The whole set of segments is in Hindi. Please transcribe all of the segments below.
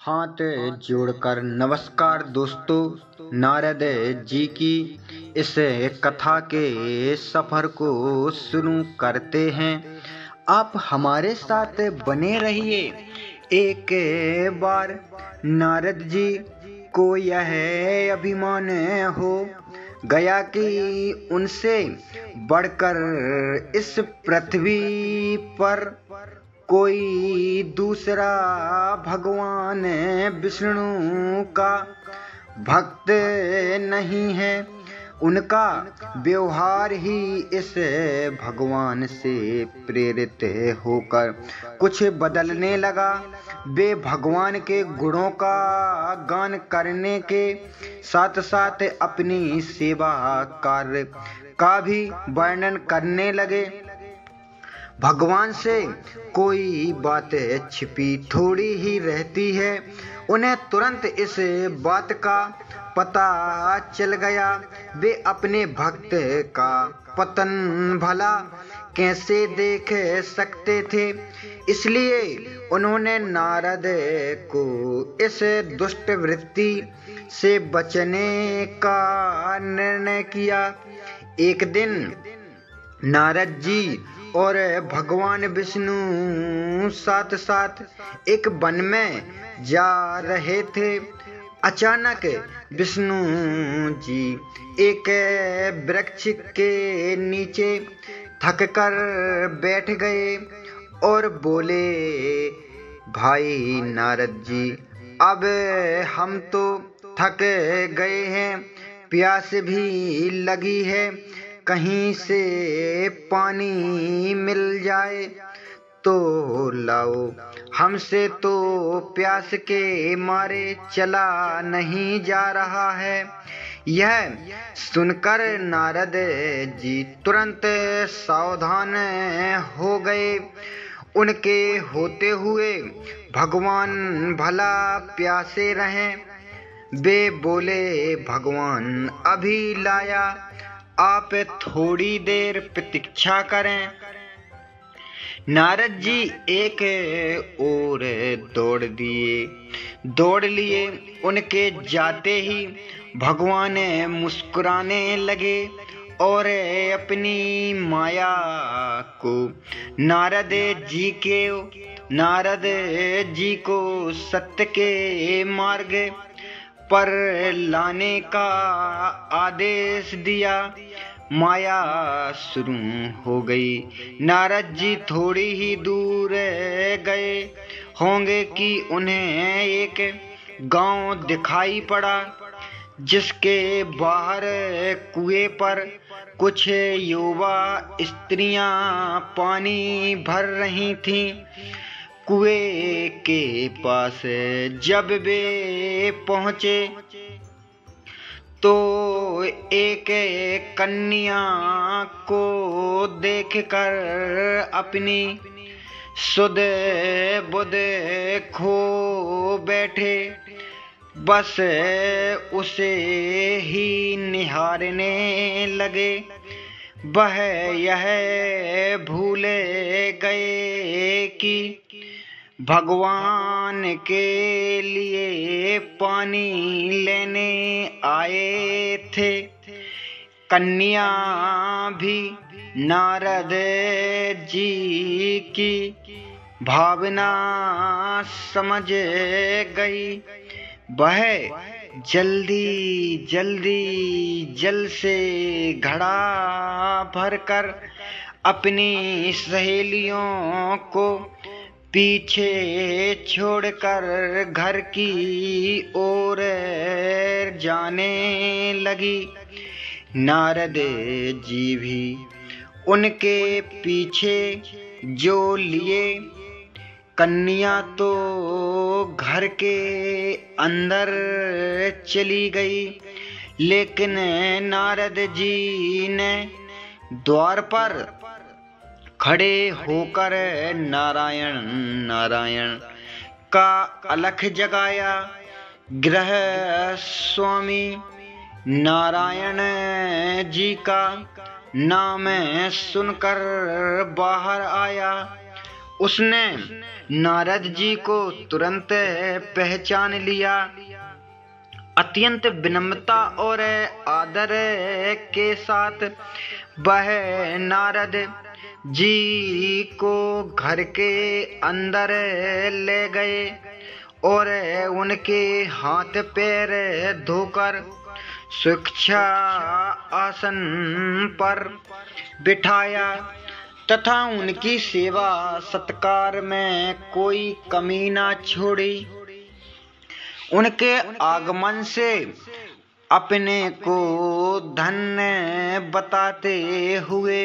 हाथ जोड़कर नमस्कार दोस्तों। नारद जी की इस कथा के सफर को शुरू करते हैं। आप हमारे साथ बने रहिए। एक बार नारद जी को यह अभिमान हो गया कि उनसे बढ़कर इस पृथ्वी पर कोई दूसरा भगवान विष्णु का भक्त नहीं है। उनका व्यवहार ही इस भगवान से प्रेरित होकर कुछ बदलने लगा। वे भगवान के गुणों का गान करने के साथ साथ अपनी सेवा कार्य का भी वर्णन करने लगे। भगवान से कोई बात छिपी थोड़ी ही रहती है। उन्हें तुरंत इस बात का पता चल गया। वे अपने भक्त का पतन भला कैसे देख सकते थे, इसलिए उन्होंने नारद को इस दुष्ट वृत्ति से बचने का निर्णय किया। एक दिन नारद जी और भगवान विष्णु साथ साथ एक वन में जा रहे थे। अचानक विष्णु जी एक वृक्ष के नीचे थककर बैठ गए और बोले, भाई नारद जी, अब हम तो थक गए हैं, प्यास भी लगी है, कहीं से पानी मिल जाए तो लाओ। हमसे तो प्यास के मारे चला नहीं जा रहा है। यह सुनकर नारद जी तुरंत सावधान हो गए। उनके होते हुए भगवान भला प्यासे रहें। वे बोले, भगवान अभी लाया, आप थोड़ी देर प्रतीक्षा करें। नारद जी एक और दौड़ लिए। उनके जाते ही भगवान मुस्कुराने लगे और अपनी माया को नारद जी को सत्य के मार्ग पर लाने का आदेश दिया। माया शुरू हो गई। नारद जी थोड़ी ही दूर गए होंगे कि उन्हें एक गांव दिखाई पड़ा, जिसके बाहर कुएं पर कुछ युवा स्त्रियां पानी भर रही थीं। कुएं के पास जब वे पहुंचे तो एक कन्या को देखकर अपनी सुध बुध खो बैठे। बस उसे ही निहारने लगे। वह यह भूल गए कि भगवान के लिए पानी लेने आए थे। कन्या भी नारद जी की भावना समझ गई। वह जल्दी जल से घड़ा भरकर अपनी सहेलियों को पीछे छोड़कर घर की ओर जाने लगी। नारद जी भी उनके पीछे जो लिए। कन्या तो घर के अंदर चली गई, लेकिन नारद जी ने द्वार पर खड़े होकर नारायण नारायण का अलख जगाया। गृह स्वामी नारायण जी का नाम सुनकर बाहर आया उसने नारद जी को तुरंत पहचान लिया। अत्यंत विनम्रता और आदर के साथ वह नारद जी को घर के अंदर ले गए और उनके हाथ पैर धोकर शिक्षा आसन पर बिठाया तथा उनकी सेवा सत्कार में कोई कमी न छोड़ी। उनके आगमन से अपने को धन्य बताते हुए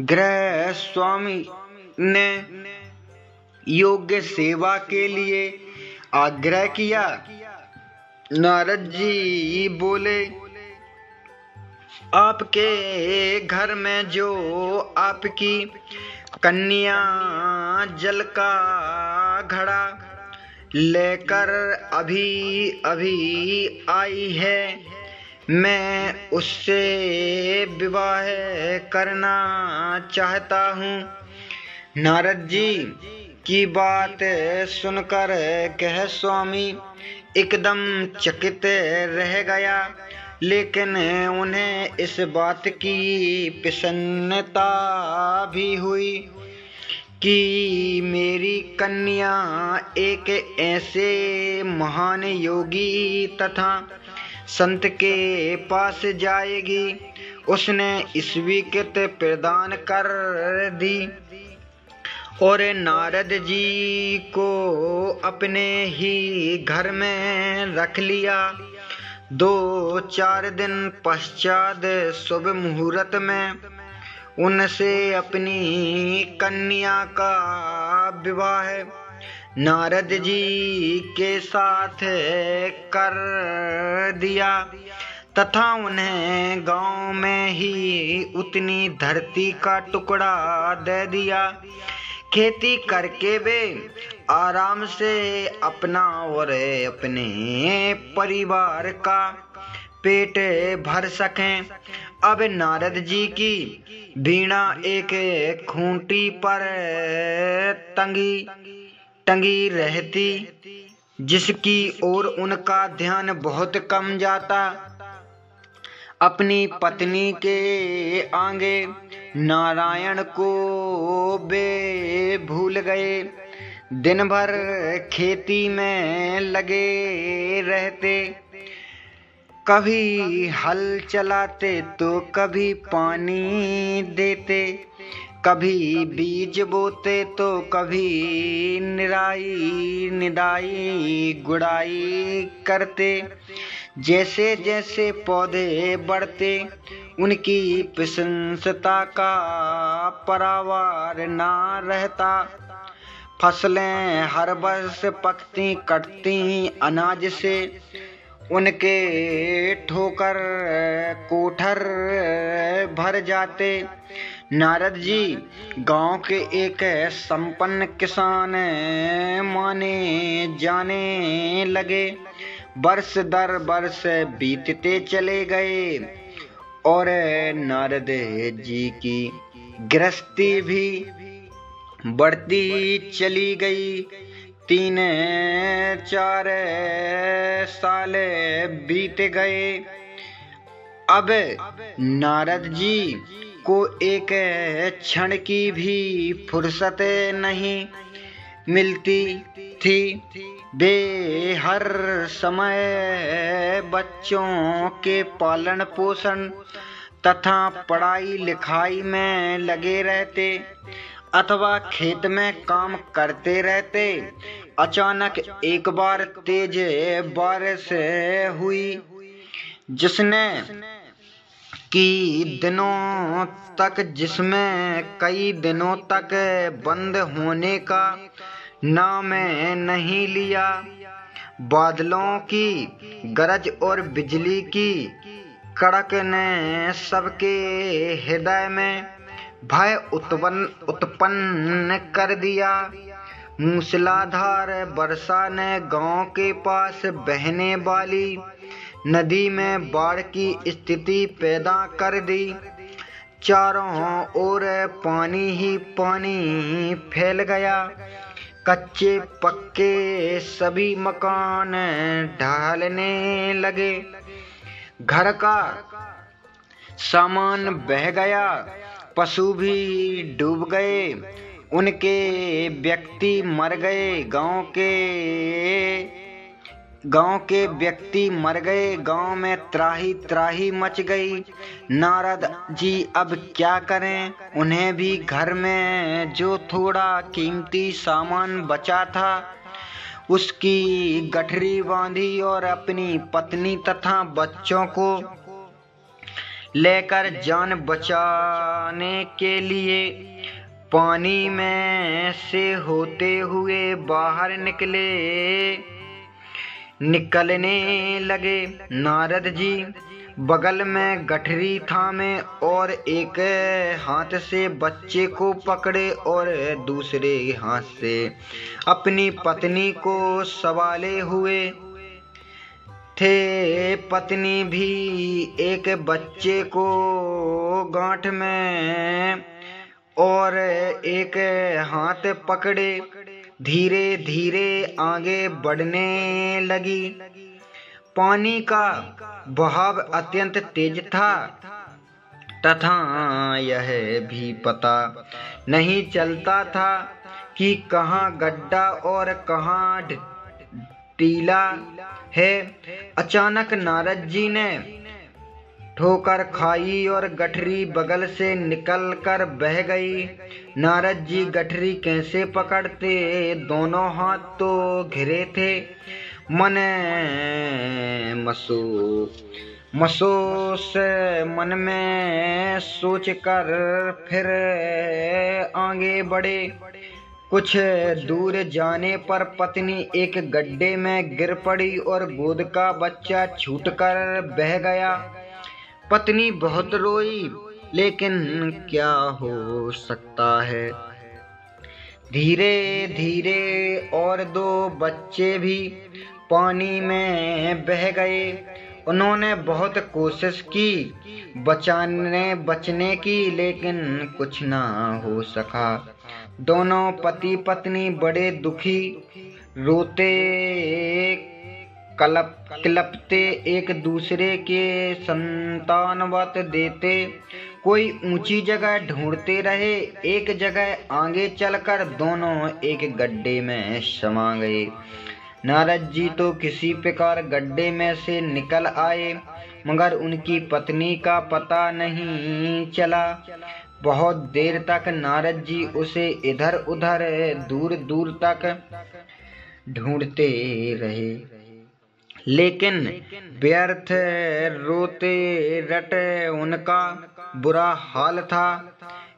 गृह स्वामी ने योग्य सेवा के लिए आग्रह किया। नारद जी बोले, आपके घर में जो आपकी कन्या जल का घड़ा लेकर अभी अभी आई है, मैं उससे विवाह करना चाहता हूँ। नारद जी की बात सुनकर कह स्वामी एकदम चकित रह गया, लेकिन उन्हें इस बात की प्रसन्नता भी हुई कि मेरी कन्या एक ऐसे महान योगी तथा संत के पास जाएगी। उसने स्वीकृत प्रदान कर दी और नारद जी को अपने ही घर में रख लिया। 2-4 दिन पश्चात शुभ मुहूर्त में उनसे अपनी कन्या का विवाह नारद जी के साथ कर दिया तथा उन्हें गांव में ही उतनी धरती का टुकड़ा दे दिया। खेती करके वे आराम से अपना और अपने परिवार का पेट भर सकें। अब नारद जी की वीणा एक खूंटी पर टंगी रहती, जिसकी ओर उनका ध्यान बहुत कम जाता। अपनी पत्नी के आगे नारायण को वे भूल गए। दिन भर खेती में लगे रहते, कभी हल चलाते तो कभी पानी देते, कभी बीज बोते तो कभी निदाई गुड़ाई करते। जैसे जैसे पौधे बढ़ते उनकी प्रशंसता का परावार ना रहता। फसलें हर वर्ष पकती कटती, अनाज से उनके ठोकर कोठर भर जाते। नारद जी गांव के एक संपन्न किसान माने जाने लगे। वर्ष दर वर्ष बीतते चले गए और नारद जी की गृहस्थी भी बढ़ती चली गई। 3-4 साल बीत गए। अब नारद जी को एक क्षण की भी फुर्सत नहीं मिलती थी। वे हर समय बच्चों के पालन पोषण तथा पढ़ाई लिखाई में लगे रहते अथवा खेत में काम करते रहते। अचानक एक बार तेज बारिश हुई, जिसमें कई दिनों तक बंद होने का नाम नहीं लिया। बादलों की गरज और बिजली की कड़क ने सबके हृदय में भय उत्पन्न कर दिया। मूसलाधार वर्षा ने गांव के पास बहने वाली नदी में बाढ़ की स्थिति पैदा कर दी। चारों ओर पानी ही पानी फैल गया। कच्चे पक्के सभी मकान ढहने लगे। घर का सामान बह गया। पशु भी डूब गए। उनके व्यक्ति मर गए। गांव के व्यक्ति मर गए। गांव में त्राही त्राही मच गई। नारद जी अब क्या करें? उन्हें भी घर में जो थोड़ा कीमती सामान बचा था उसकी गठरी बांधी और अपनी पत्नी तथा बच्चों को लेकर जान बचाने के लिए पानी में से होते हुए बाहर निकलने लगे। नारद जी बगल में गठरी थामे और एक हाथ से बच्चे को पकड़े और दूसरे हाथ से अपनी पत्नी को संभाले हुए थे। पत्नी भी एक बच्चे को गांठ में और एक हाथ पकड़े धीरे धीरे आगे बढ़ने लगी। पानी का बहाव अत्यंत तेज था तथा यह भी पता नहीं चलता था कि कहाँ गड्ढा और कहाँ टीला है। अचानक नारद जी ने ठोकर खाई और गठरी बगल से निकलकर बह गई। नारद जी गठरी कैसे पकड़ते? दोनों हाथ तो घिरे थे। मन में सोच कर फिर आगे बढ़े। कुछ दूर जाने पर पत्नी एक गड्ढे में गिर पड़ी और गोद का बच्चा छूटकर बह गया। पत्नी बहुत रोई, लेकिन क्या हो सकता है। धीरे धीरे और दो बच्चे भी पानी में बह गए। उन्होंने बहुत कोशिश की बचने की, लेकिन कुछ ना हो सका। दोनों पति पत्नी बड़े दुखी, रोते कलपते एक दूसरे के संतानवत देते। कोई ऊंची जगह ढूंढते रहे। एक जगह आगे चलकर दोनों एक गड्ढे में समा गए। नारद जी तो किसी प्रकार गड्ढे में से निकल आए, मगर उनकी पत्नी का पता नहीं चला। बहुत देर तक नारद जी उसे इधर उधर दूर दूर तक ढूंढते रहे, लेकिन व्यर्थ। रोते रटे उनका बुरा हाल था।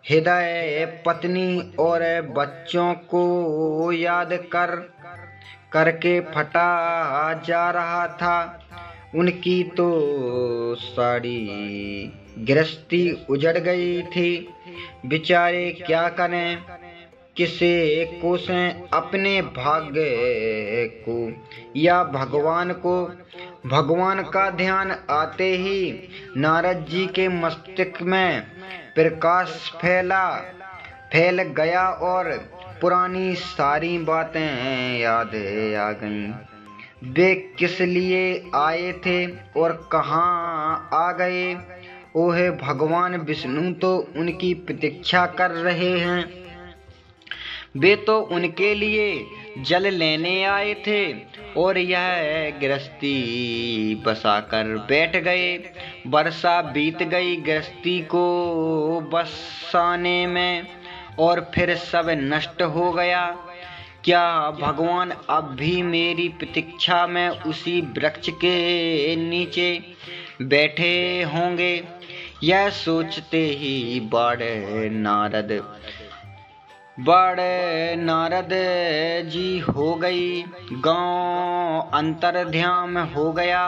हृदय पत्नी और बच्चों को याद करके फटा जा रहा था। उनकी तो सारी गृहस्थी उजड़ गई थी। बेचारे क्या करें, किसे कोसें? अपने भाग्य को या भगवान को? भगवान का ध्यान आते ही नारद जी के मस्तिष्क में प्रकाश फैल गया और पुरानी सारी बातें याद आ गईं। वे किस लिए आए थे और कहाँ आ गए? ओहे भगवान विष्णु तो उनकी प्रतीक्षा कर रहे हैं। वे तो उनके लिए जल लेने आए थे और यह गृहस्थी बसाकर बैठ गए। वर्षा बीत गई गृहस्थी को बसाने में और फिर सब नष्ट हो गया। क्या भगवान अब भी मेरी प्रतीक्षा में उसी वृक्ष के नीचे बैठे होंगे? यह सोचते ही बड़े नारद जी हो गई। गांव अंतर्ध्यान हो गया।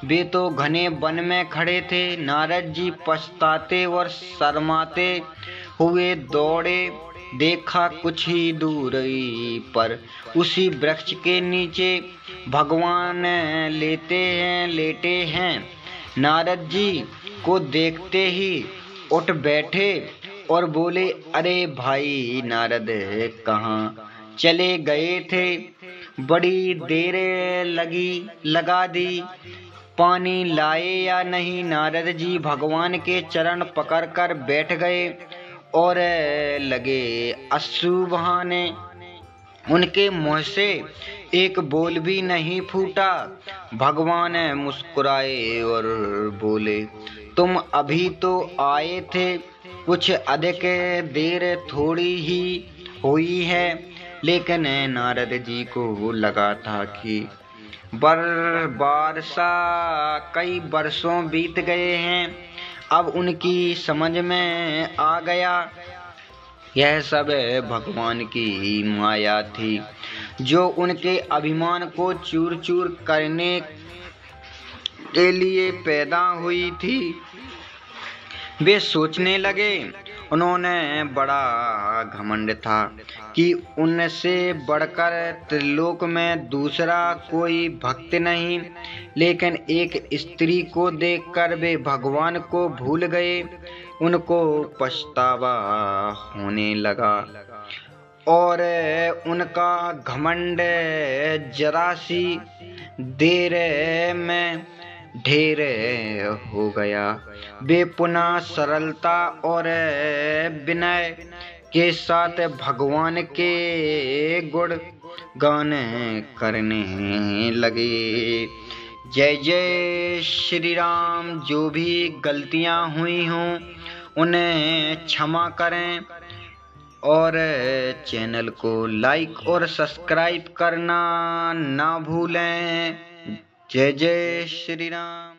वे तो घने वन में खड़े थे। नारद जी पछताते और शर्माते हुए दौड़े। देखा कुछ ही दूरी पर उसी वृक्ष के नीचे भगवान लेटे हैं। नारद जी को देखते ही उठ बैठे और बोले, अरे भाई नारद, कहाँ चले गए थे? बड़ी देर लगा दी, पानी लाए या नहीं? नारद जी भगवान के चरण पकड़कर बैठ गए और लगे अश्रु बहाने। उनके मुंह से एक बोल भी नहीं फूटा। भगवान मुस्कुराए और बोले, तुम अभी तो आए थे, कुछ अधिक देर थोड़ी ही हुई है। लेकिन नारद जी को लगा था कि बरसा कई वर्षों बीत गए हैं। अब उनकी समझ में आ गया, यह सब भगवान की माया थी, जो उनके अभिमान को चूर चूर करने के लिए पैदा हुई थी। वे सोचने लगे, उन्होंने बड़ा घमंड था कि उनसे बढ़कर त्रिलोक में दूसरा कोई भक्त नहीं। लेकिन एक स्त्री को देखकर वे भगवान को भूल गए। उनको पछतावा होने लगा और उनका घमंड जरा सी देर में ढेर हो गया। वे पुनः सरलता और विनय के साथ भगवान के गुण गान करने लगे। जय जय श्री राम। जो भी गलतियां हुई हों उन्हें क्षमा करें और चैनल को लाइक और सब्सक्राइब करना ना भूलें। जय जय श्री राम।